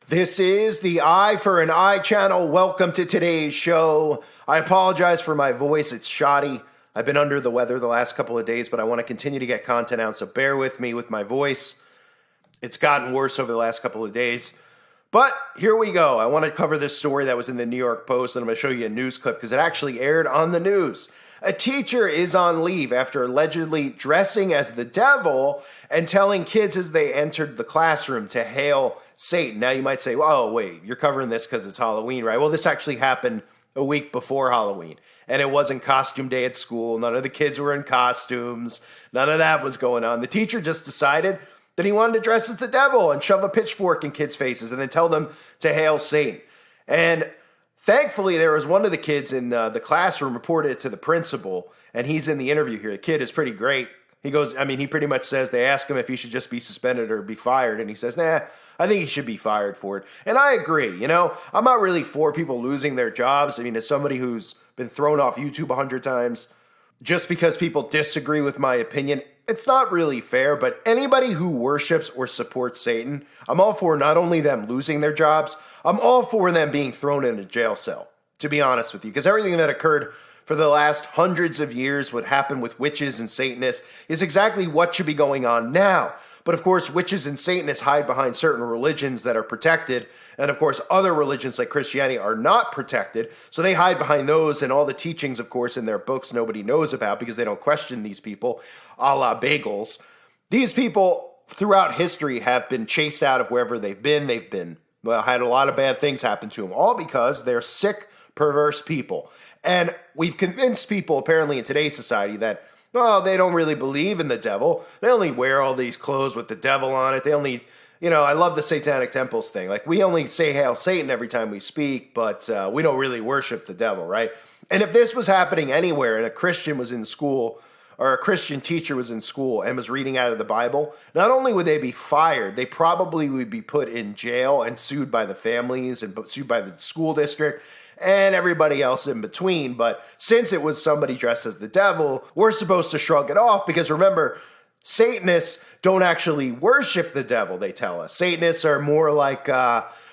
This is the Eye for an Eye channel. Welcome to today's show. I apologize for my voice. It's shoddy. I've been under the weather the last couple of days, but I want to continue to get content out, so bear with me with my voice. It's gotten worse over the last couple of days. But here we go. I want to cover this story that was in the New York Post, and I'm going to show you a news clip because it actually aired on the news. A teacher is on leave after allegedly dressing as the devil and telling kids as they entered the classroom to hail Satan. Now you might say, oh, wait, you're covering this because it's Halloween, right? Well, this actually happened a week before Halloween, and it wasn't costume day at school. None of the kids were in costumes. None of that was going on. The teacher just decided that he wanted to dress as the devil and shove a pitchfork in kids' faces and then tell them to hail Satan. And thankfully, there was one of the kids in the classroom reported it to the principal, and he's in the interview here. The kid is pretty great. He goes, he pretty much says, they ask him if he should just be suspended or be fired, and he says, nah, I think he should be fired for it. And I agree, I'm not really for people losing their jobs. As somebody who's been thrown off YouTube 100 times, just because people disagree with my opinion, it's not really fair, but anybody who worships or supports Satan, I'm all for not only them losing their jobs, I'm all for them being thrown in a jail cell, to be honest with you, because everything that occurred for the last hundreds of years, what happened with witches and Satanists, is exactly what should be going on now. But of course, witches and Satanists hide behind certain religions that are protected, and of course, other religions like Christianity are not protected, so they hide behind those and all the teachings, of course, in their books nobody knows about because they don't question these people, a la bagels. These people, throughout history, have been chased out of wherever they've been. Had a lot of bad things happen to them, all because they're sick, perverse people. And we've convinced people, apparently, in today's society that, well, they don't really believe in the devil. They only wear all these clothes with the devil on it. They only, I love the Satanic Temples thing. Like, we only say Hail Satan every time we speak, but we don't really worship the devil, right? And if this was happening anywhere and a Christian was in school, or a Christian teacher was in school and was reading out of the Bible, not only would they be fired, they probably would be put in jail and sued by the families and sued by the school district and everybody else in between. But since it was somebody dressed as the devil, we're supposed to shrug it off because remember, Satanists don't actually worship the devil, they tell us. Satanists are more like,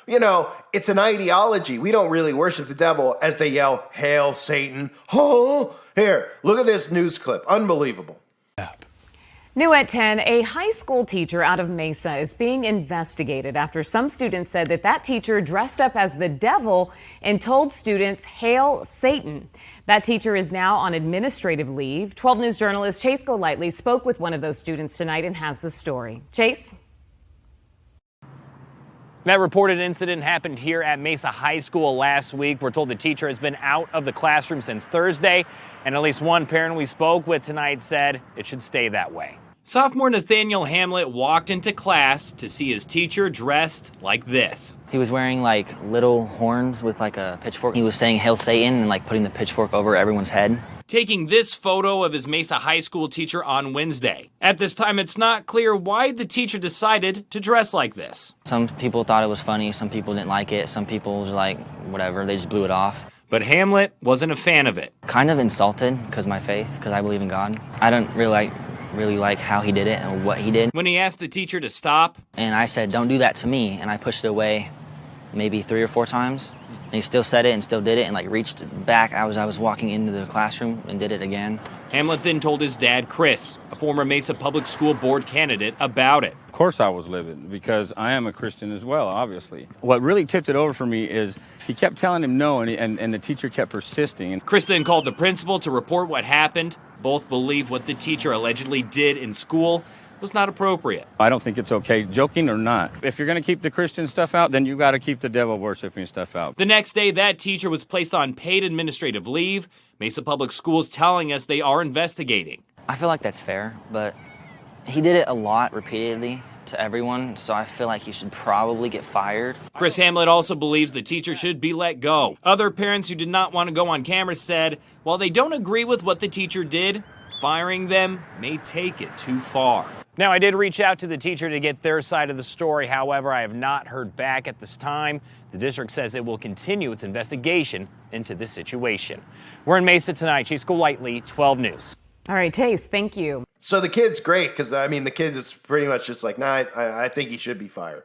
it's an ideology. We don't really worship the devil as they yell, Hail Satan. Oh, here, look at this news clip. Unbelievable. New at 10, a high school teacher out of Mesa is being investigated after some students said that teacher dressed up as the devil and told students, Hail Satan. That teacher is now on administrative leave. 12 News journalist Chase Golightly spoke with one of those students tonight and has the story. Chase? That reported incident happened here at Mesa High School last week. We're told the teacher has been out of the classroom since Thursday, and at least one parent we spoke with tonight said it should stay that way. Sophomore Nathaniel Hamlet walked into class to see his teacher dressed like this. He was wearing little horns with a pitchfork. He was saying Hail Satan and putting the pitchfork over everyone's head. Taking this photo of his Mesa High School teacher on Wednesday. At this time, it's not clear why the teacher decided to dress like this. Some people thought it was funny, some people didn't like it, some people was like, whatever, they just blew it off. But Hamlet wasn't a fan of it. Kind of insulted because of my faith, because I believe in God. I don't really like how he did it and what he did. When he asked the teacher to stop, and I said, don't do that to me, and I pushed it away maybe 3 or 4 times. And he still said it and still did it and reached back as I was walking into the classroom and did it again. Hamlet then told his dad, Chris, a former Mesa Public School Board candidate, about it. Of course I was livid because I am a Christian as well, obviously. What really tipped it over for me is he kept telling him no and the teacher kept persisting. Chris then called the principal to report what happened. Both believe what the teacher allegedly did in school was not appropriate. I don't think it's okay, joking or not. If you're going to keep the Christian stuff out, then you got to keep the devil worshiping stuff out. The next day, that teacher was placed on paid administrative leave. Mesa Public Schools telling us they are investigating. I feel like that's fair, but he did it a lot repeatedly to everyone, so I feel like he should probably get fired. Chris Hamlet also believes the teacher should be let go. Other parents who did not want to go on camera said, while they don't agree with what the teacher did, firing them may take it too far. Now, I did reach out to the teacher to get their side of the story. However, I have not heard back at this time. The district says it will continue its investigation into this situation. We're in Mesa tonight. Chase Golightly, 12 News. All right, Chase, thank you. So the kid's great because, the kid is pretty much just like, nah, I think he should be fired.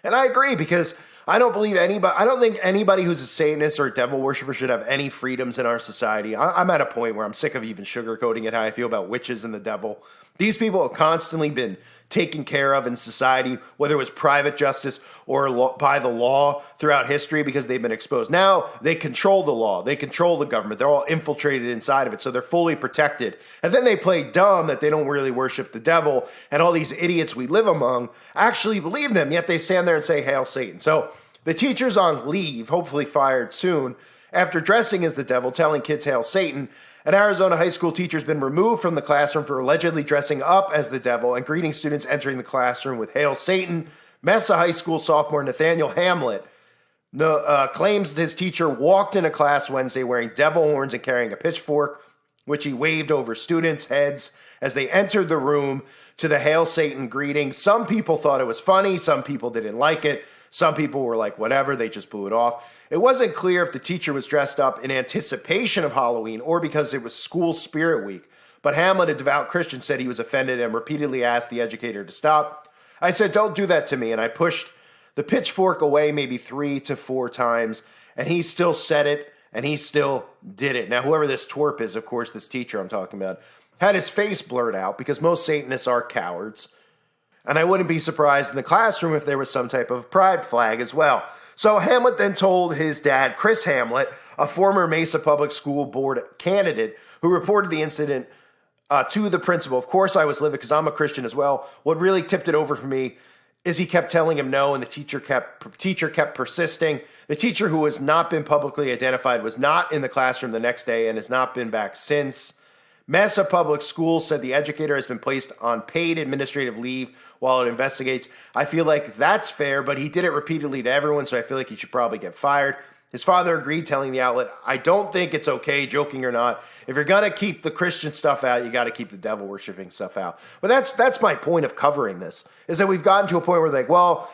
And I agree because I don't think anybody who's a Satanist or a devil worshiper should have any freedoms in our society. I'm at a point where I'm sick of even sugarcoating it, how I feel about witches and the devil. These people have constantly been taken care of in society, whether it was private justice or by the law throughout history, because they've been exposed. Now they control the law. They control the government. They're all infiltrated inside of it, so they're fully protected. And then they play dumb that they don't really worship the devil, and all these idiots we live among actually believe them, yet they stand there and say, "Hail Satan." So the teacher's on leave, hopefully fired soon, after dressing as the devil, telling kids "Hail Satan." An Arizona high school teacher has been removed from the classroom for allegedly dressing up as the devil and greeting students entering the classroom with "Hail Satan." Mesa High School sophomore Nathaniel Hamlet claims his teacher walked into class Wednesday wearing devil horns and carrying a pitchfork, which he waved over students' heads as they entered the room to the "Hail Satan" greeting. Some people thought it was funny. Some people didn't like it. Some people were like, whatever, they just blew it off. It wasn't clear if the teacher was dressed up in anticipation of Halloween or because it was school spirit week. But Hamlet, a devout Christian, said he was offended and repeatedly asked the educator to stop. I said, "Don't do that to me." And I pushed the pitchfork away maybe 3 to 4 times. And he still said it, and he still did it. Now, whoever this twerp is, of course, this teacher I'm talking about, had his face blurred out because most Satanists are cowards. And I wouldn't be surprised in the classroom if there was some type of pride flag as well. So Hamlet then told his dad, Chris Hamlet, a former Mesa Public School Board candidate who reported the incident to the principal. Of course, I was livid because I'm a Christian as well. What really tipped it over for me is he kept telling him no, and the teacher kept persisting. The teacher, who has not been publicly identified, was not in the classroom the next day and has not been back since. Mesa Public Schools said the educator has been placed on paid administrative leave while it investigates. I feel like that's fair, but he did it repeatedly to everyone, so I feel like he should probably get fired. His father agreed, telling the outlet, "I don't think it's okay, joking or not. If you're going to keep the Christian stuff out, you got to keep the devil-worshipping stuff out." But that's my point of covering this, is that we've gotten to a point where like, well,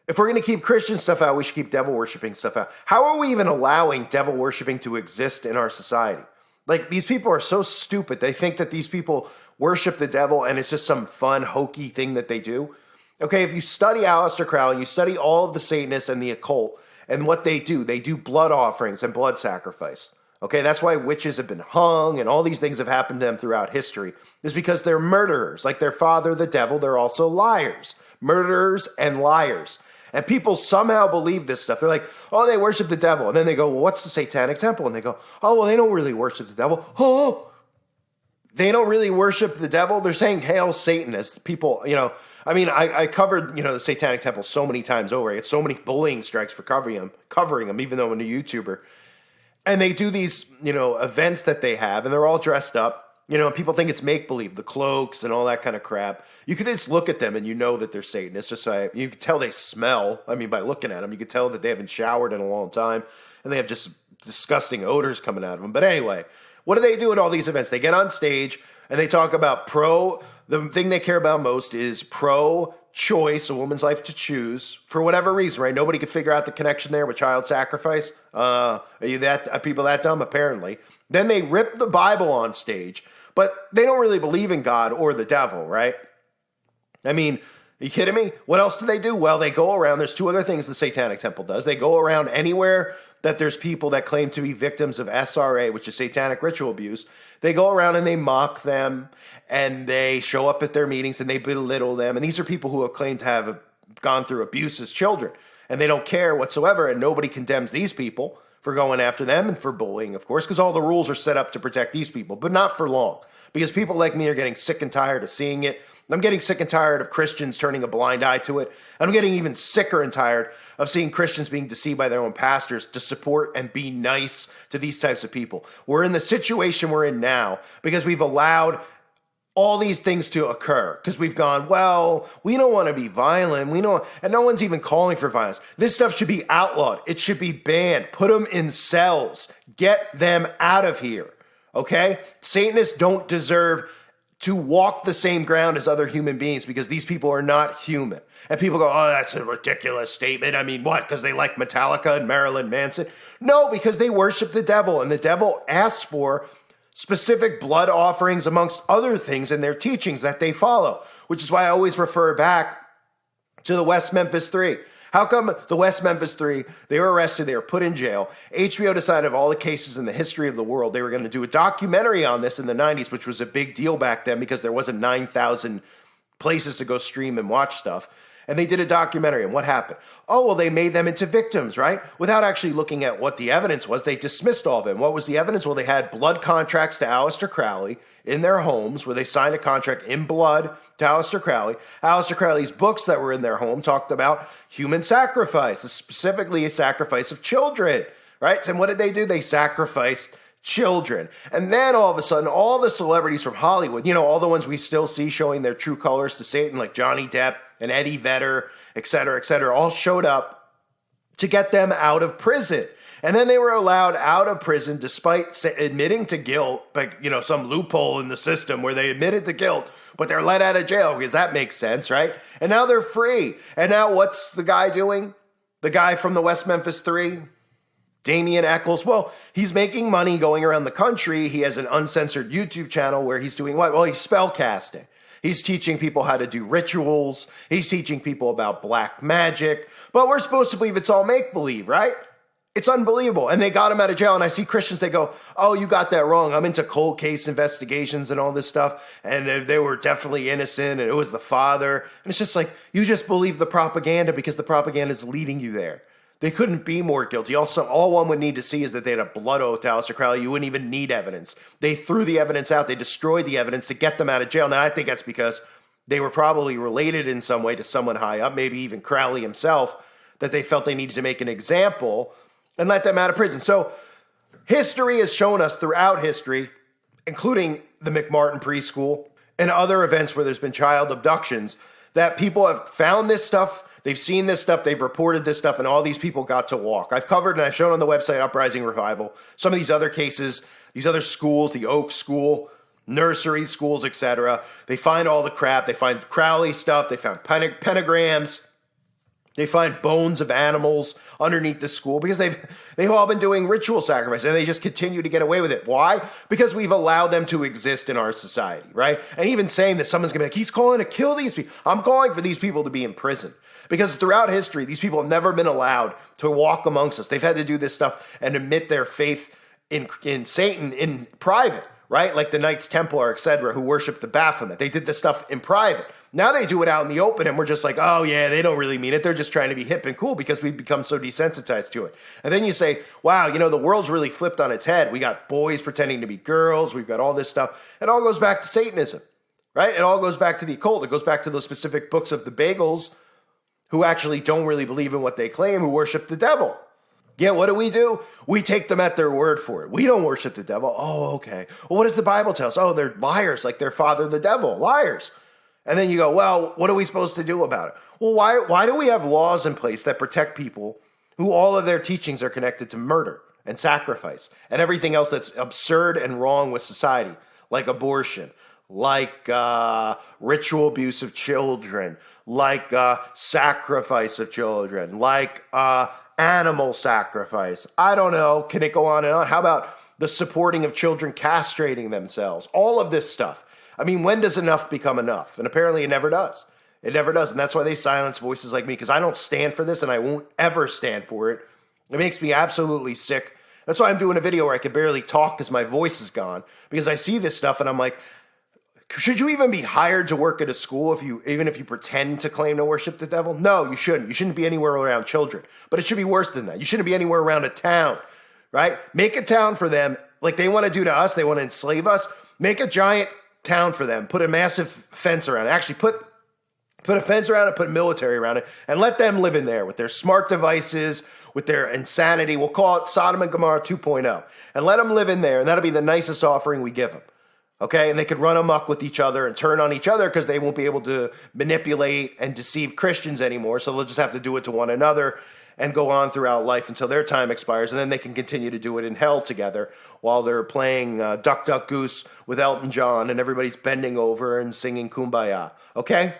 if we're going to keep Christian stuff out, we should keep devil-worshipping stuff out. How are we even allowing devil-worshipping to exist in our society? Like, these people are so stupid. They think that these people worship the devil and it's just some fun, hokey thing that they do. Okay, if you study Aleister Crowley, you study all of the Satanists and the occult and what they do blood offerings and blood sacrifice. Okay, that's why witches have been hung and all these things have happened to them throughout history, is because they're murderers. Like their father, the devil, they're also liars. Murderers and liars. And people somehow believe this stuff. They're like, oh, they worship the devil. And then they go, well, what's the Satanic Temple? And they go, oh, well, they don't really worship the devil. Oh, they don't really worship the devil. They're saying "Hail Satan" as people, I mean, I covered, the Satanic Temple so many times over. I get so many bullying strikes for covering them, even though I'm a YouTuber. And they do these, events that they have, and they're all dressed up. People think it's make-believe, the cloaks and all that kind of crap. You can just look at them and you know that they're Satanists. You can tell they smell. I mean, by looking at them, you can tell that they haven't showered in a long time. And they have just disgusting odors coming out of them. But anyway, what do they do at all these events? They get on stage and they talk about the thing they care about most is pro-choice, a woman's life to choose, for whatever reason, right? Nobody could figure out the connection there with child are people that dumb? Apparently. Then they rip the Bible on stage. But they don't really believe in God or the devil, right? I mean, are you kidding me? What else do they do? Well, they go around. There's 2 other things the Satanic Temple does. They go around anywhere that there's people that claim to be victims of SRA, which is satanic ritual abuse. They go around and they mock them, and they show up at their meetings and they belittle them. And these are people who have claimed to have gone through abuse as children, and they don't care whatsoever, and nobody condemns these people for going after them and for bullying, of course, because all the rules are set up to protect these people, but not for long, because people like me are getting sick and tired of seeing it. I'm getting sick and tired of Christians turning a blind eye to it. I'm getting even sicker and tired of seeing Christians being deceived by their own pastors to support and be nice to these types of people. We're in the situation we're in now because we've allowed all these things to occur, because we've gone, well, we don't want to be violent. And no one's even calling for violence. This stuff should be outlawed. It should be banned. Put them in cells. Get them out of here. Okay? Satanists don't deserve to walk the same ground as other human beings, because these people are not human. And people go, oh, that's a ridiculous statement. I mean, what? Because they like Metallica and Marilyn Manson? No, because they worship the devil, and the devil asks for specific blood offerings amongst other things in their teachings that they follow, which is why I always refer back to the West Memphis 3. How come the West Memphis Three, they were arrested, they were put in jail. HBO decided of all the cases in the history of the world, they were going to do a documentary on this in the 90s, which was a big deal back then because there wasn't 9,000 places to go stream and watch stuff. And they did a documentary, and what happened? Oh, well, they made them into victims, right? Without actually looking at what the evidence was, they dismissed all of it. What was the evidence? Well, they had blood contracts to Aleister Crowley in their homes where they signed a contract in blood to Aleister Crowley. Aleister Crowley's books that were in their home talked about human sacrifice, specifically a sacrifice of children, right? And what did they do? They sacrificed children. And then all of a sudden, all the celebrities from Hollywood, all the ones we still see showing their true colors to Satan, like Johnny Depp and Eddie Vedder, et cetera, all showed up to get them out of prison. And then they were allowed out of prison despite admitting to guilt, like, some loophole in the system where they admitted to guilt, but they're let out of jail because that makes sense, right? And now they're free. And now what's the guy doing? The guy from the West Memphis Three? Damian Eccles, well, he's making money going around the country. He has an uncensored YouTube channel where he's doing what? Well, he's spell casting. He's teaching people how to do rituals. He's teaching people about black magic. But we're supposed to believe it's all make-believe, right? It's unbelievable. And they got him out of jail. And I see Christians, they go, oh, you got that wrong. I'm into cold case investigations and all this stuff. And they were definitely innocent. And it was the father. And it's just like, you just believe the propaganda because the propaganda is leading you there. They couldn't be more guilty. Also, all one would need to see is that they had a blood oath to Aleister Crowley. You wouldn't even need evidence. They threw the evidence out. They destroyed the evidence to get them out of jail. Now, I think that's because they were probably related in some way to someone high up, maybe even Crowley himself, that they felt they needed to make an example and let them out of prison. So history has shown us throughout history, including the McMartin preschool and other events where there's been child abductions, that people have found this stuff. They've seen this stuff, they've reported this stuff, and all these people got to walk. I've covered and I've shown on the website Uprising Revival some of these other cases, these other schools, the Oak School, nursery schools, etc. They find all the crap. They find Crowley stuff. They found pentagrams. They find bones of animals underneath the school because they've all been doing ritual sacrifice, and they just continue to get away with it. Why? Because we've allowed them to exist in our society, right? And even saying that someone's going to be like, he's calling to kill these people. I'm calling for these people to be in prison. Because throughout history, these people have never been allowed to walk amongst us. They've had to do this stuff and admit their faith in Satan in private, right? Like the Knights Templar, etc., who worship the Baphomet. They did this stuff in private. Now they do it out in the open, and we're just like, oh yeah, they don't really mean it. They're just trying to be hip and cool because we've become so desensitized to it. And then you say, wow, the world's really flipped on its head. We got boys pretending to be girls. We've got all this stuff. It all goes back to Satanism, right? It all goes back to the occult. It goes back to those specific books of the Bagels who actually don't really believe in what they claim, who worship the devil. Yeah, what do? We take them at their word for it. We don't worship the devil. Oh, okay. Well, what does the Bible tell us? Oh, they're liars, like their father, the devil, liars. And then you go, well, what are we supposed to do about it? Well, why do we have laws in place that protect people who all of their teachings are connected to murder and sacrifice and everything else that's absurd and wrong with society, like abortion, like ritual abuse of children, like sacrifice of children, like animal sacrifice. I don't know. Can it go on and on? How about the supporting of children castrating themselves? All of this stuff. I mean, when does enough become enough? And apparently it never does. It never does. And that's why they silence voices like me, because I don't stand for this and I won't ever stand for it. It makes me absolutely sick. That's why I'm doing a video where I can barely talk because my voice is gone, because I see this stuff and I'm like, should you even be hired to work at a school even if you pretend to claim to worship the devil? No, you shouldn't. You shouldn't be anywhere around children. But it should be worse than that. You shouldn't be anywhere around a town, right? Make a town for them like they want to do to us. They want to enslave us. Make a giant town for them. Put a massive fence around it. Actually, put a fence around it, put military around it, and let them live in there with their smart devices, with their insanity. We'll call it Sodom and Gomorrah 2.0. And let them live in there, and that'll be the nicest offering we give them. Okay, and they could run amok with each other and turn on each other because they won't be able to manipulate and deceive Christians anymore. So they'll just have to do it to one another and go on throughout life until their time expires. And then they can continue to do it in hell together while they're playing Duck, Duck, Goose with Elton John and everybody's bending over and singing Kumbaya. Okay?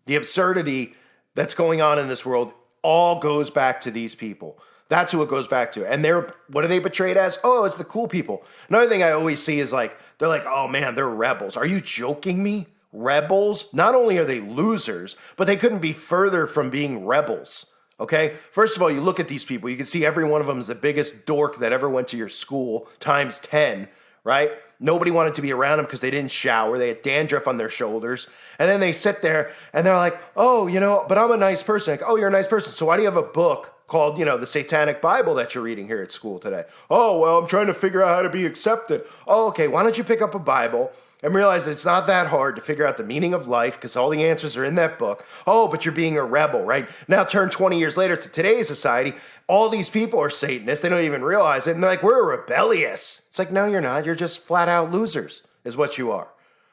The absurdity that's going on in this world all goes back to these people. That's who it goes back to. And what are they portrayed as? Oh, it's the cool people. Another thing I always see is they're like, oh man, they're rebels. Are you joking me? rebels, not only are they losers, but they couldn't be further from being rebels. Okay? First of all, you look at these people, you can see every one of them is the biggest dork that ever went to your school times 10, right? Nobody wanted to be around them because they didn't shower. They had dandruff on their shoulders. And then they sit there and they're like, oh, but I'm a nice person. Like, oh, you're a nice person. So why do you have a book called, the Satanic Bible that you're reading here at school today? Oh, well, I'm trying to figure out how to be accepted. Oh, okay. Why don't you pick up a Bible and realize that it's not that hard to figure out the meaning of life because all the answers are in that book. Oh, but you're being a rebel, right? Now turn 20 years later to today's society, all these people are Satanists. They don't even realize it. And they're like, we're rebellious. It's like, no, you're not. You're just flat out losers is what you are.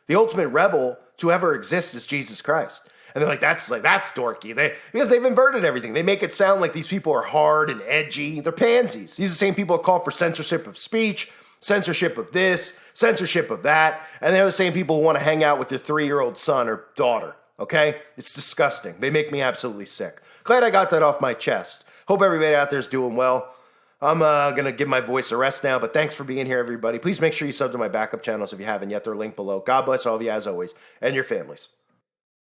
The ultimate rebel to ever exist is Jesus Christ. And they're like, that's dorky. Because they've inverted everything. They make it sound like these people are hard and edgy. They're pansies. These are the same people that call for censorship of speech, censorship of this, censorship of that, and they're the same people who want to hang out with your 3-year-old son or daughter, okay? It's disgusting. They make me absolutely sick. Glad I got that off my chest. Hope everybody out there is doing well. I'm going to give my voice a rest now, but thanks for being here, everybody. Please make sure you sub to my backup channels if you haven't yet. They're linked below. God bless all of you, as always, and your families.